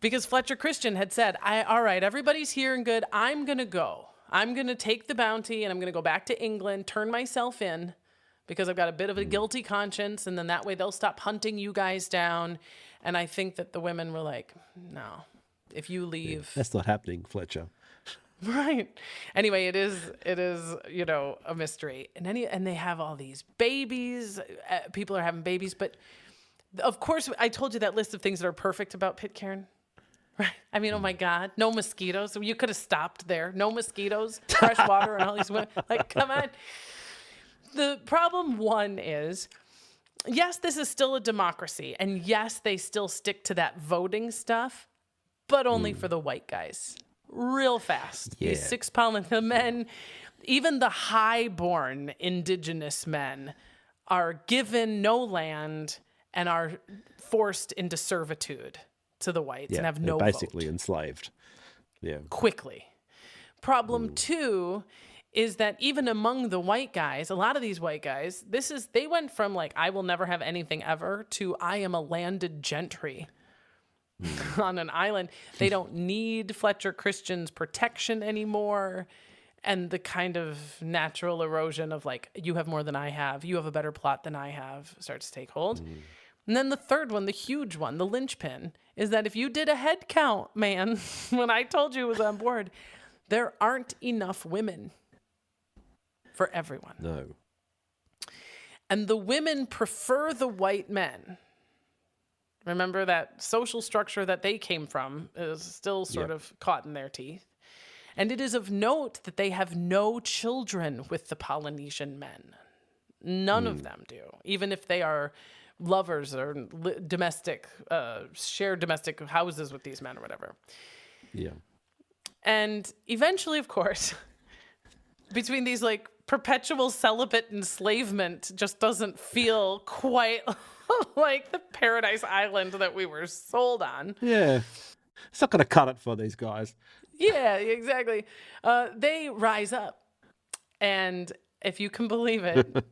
Fletcher Christian had said, all right, everybody's here and good. I'm going to go. I'm going to take the Bounty and I'm going to go back to England, turn myself in because I've got a bit of a guilty conscience. And then that way they'll stop hunting you guys down. And I think that the women were like, no, if you leave. That's not happening, Fletcher. Right. Anyway, it is, a mystery. And they have all these babies. People are having babies. But of course, I told you that list of things that are perfect about Pitcairn. Right. I mean, oh my God, no mosquitoes. You could have stopped there. No mosquitoes, fresh water, and all these women. Like, come on. The problem one is, yes, this is still a democracy. And yes, they still stick to that voting stuff, but only for the white guys. Real fast. Yeah. These 6 pound, the men, even the high-born indigenous men are given no land and are forced into servitude to the whites and have no they're basically vote. enslaved. Yeah. Quickly. Problem two is that even among the white guys, a lot of these white guys, they went from like, I will never have anything ever to I am a landed gentry on an island. They don't need Fletcher Christian's protection anymore. And the kind of natural erosion of like, you have more than I have, you have a better plot than I have, starts to take hold. And then the third one, the huge one, the linchpin, is that if you did a head count, man, when I told you it was on board, there aren't enough women for everyone. No. And the women prefer the white men. Remember that social structure that they came from is still sort of caught in their teeth. And it is of note that they have no children with the Polynesian men. None of them do, even if they are lovers or domestic, share domestic houses with these men or whatever. Yeah. And eventually, of course, between these like perpetual celibate enslavement just doesn't feel quite like the paradise island that we were sold on. Yeah. It's not going to cut it for these guys. Yeah, exactly. They rise up. And if you can believe it,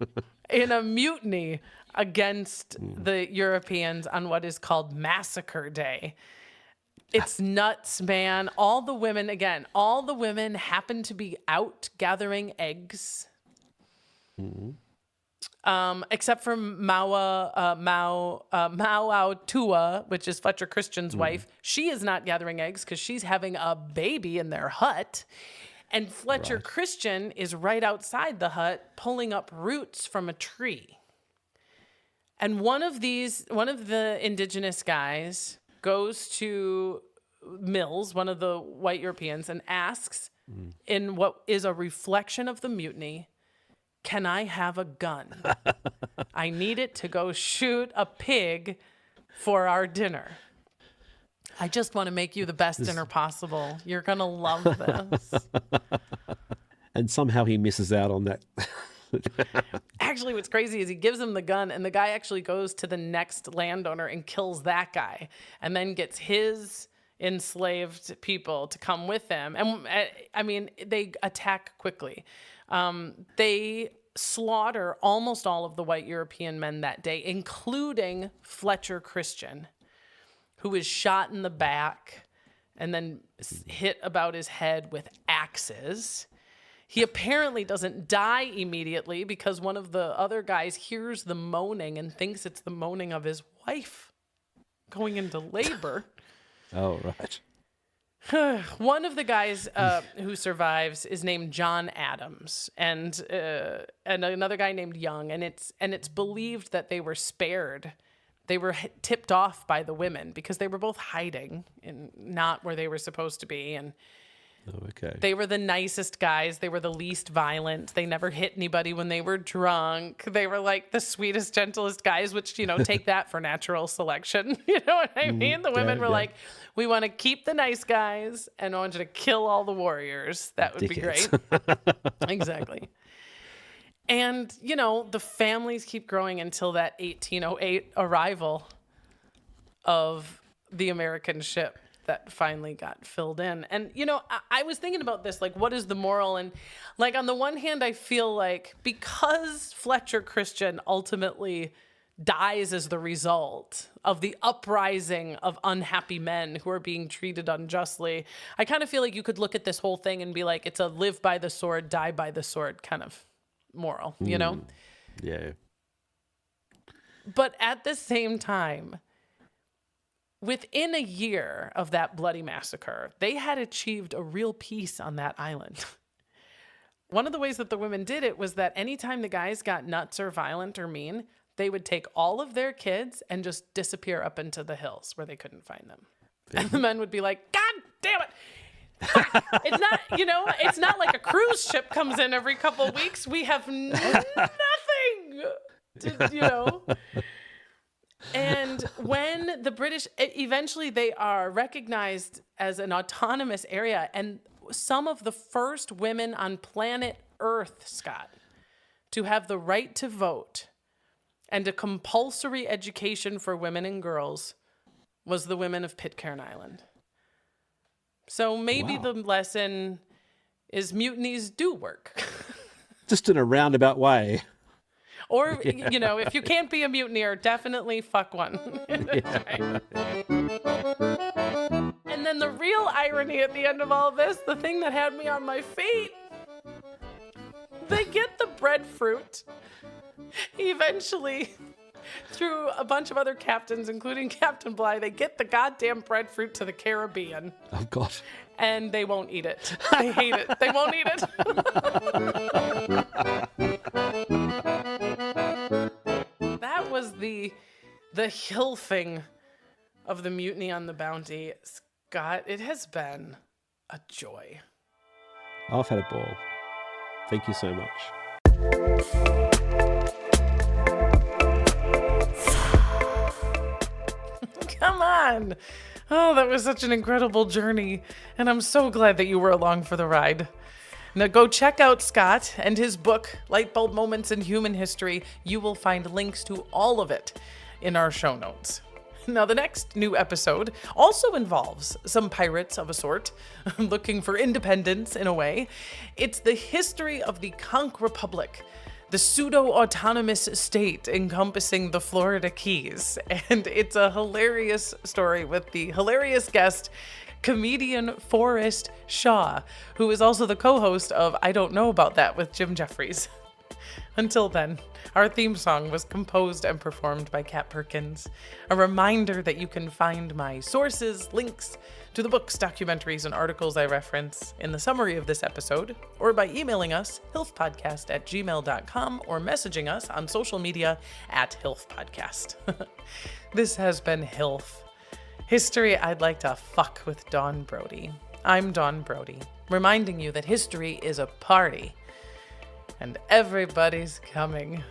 in a mutiny against the Europeans on what is called Massacre Day. It's nuts, man. All the women happen to be out gathering eggs. Except for Mauautua, which is Fletcher Christian's wife. She is not gathering eggs because she's having a baby in their hut. And Fletcher Christian is right outside the hut pulling up roots from a tree. And one of the indigenous guys goes to Mills, one of the white Europeans, and asks, in what is a reflection of the mutiny, can I have a gun? I need it to go shoot a pig for our dinner. I just want to make you the best dinner possible. You're going to love this. And somehow he misses out on that. Actually, what's crazy is he gives him the gun, and the guy actually goes to the next landowner and kills that guy, and then gets his enslaved people to come with him. And I mean, they attack quickly. They slaughter almost all of the white European men that day, including Fletcher Christian, who is shot in the back and then hit about his head with axes. He apparently doesn't die immediately because one of the other guys hears the moaning and thinks it's the moaning of his wife going into labor. Oh, right. One of the guys who survives is named John Adams, and another guy named Young, and it's believed that they were spared. They were tipped off by the women because they were both hiding and not where they were supposed to be, and okay. They were the nicest guys. They were the least violent. They never hit anybody when they were drunk. They were like the sweetest, gentlest guys, which, take that for natural selection. You know what I mean? The women were like, we want to keep the nice guys and I want you to kill all the warriors. That would be great. Exactly. And, the families keep growing until that 1808 arrival of the American ship that finally got filled in. And, I was thinking about this, like, what is the moral? And, like, on the one hand, I feel like because Fletcher Christian ultimately dies as the result of the uprising of unhappy men who are being treated unjustly, I kind of feel like you could look at this whole thing and be like, it's a live by the sword, die by the sword kind of moral, Yeah. But at the same time, within a year of that bloody massacre, they had achieved a real peace on that island. One of the ways that the women did it was that anytime the guys got nuts or violent or mean, they would take all of their kids and just disappear up into the hills where they couldn't find them. And the men would be like, God damn it. Fuck. It's not, it's not like a cruise ship comes in every couple weeks. We have nothing to. And when the British, eventually they are recognized as an autonomous area, and some of the first women on planet Earth, Scott, to have the right to vote and a compulsory education for women and girls was the women of Pitcairn Island. So maybe the lesson is mutinies do work. Just in a roundabout way. Or, if you can't be a mutineer, definitely fuck one. Yeah. And then the real irony at the end of all this, the thing that had me on my feet, they get the breadfruit eventually through a bunch of other captains, including Captain Bligh. They get the goddamn breadfruit to the Caribbean. Oh, God. And they won't eat it. They hate it. They won't eat it. That was the HILFing of the Mutiny on the Bounty. Scott, it has been a joy. I've had a ball. Thank you so much. Come on. Oh, that was such an incredible journey. And I'm so glad that you were along for the ride. Now go check out Scott and his book, Lightbulb Moments in Human History. You will find links to all of it in our show notes. Now, the next new episode also involves some pirates of a sort, looking for independence in a way. It's the history of the Conch Republic, the pseudo-autonomous state encompassing the Florida Keys. And it's a hilarious story with the hilarious guest, comedian Forrest Shaw, who is also the co-host of I Don't Know About That with Jim Jeffries. Until then, our theme song was composed and performed by Kat Perkins. A reminder that you can find my sources, links to the books, documentaries, and articles I reference in the summary of this episode, or by emailing us, hilfpodcast@gmail.com, or messaging us on social media @hilfpodcast. This has been HILF. History I'd like to fuck with Dawn Brody. I'm Dawn Brody, reminding you that history is a party, and everybody's coming.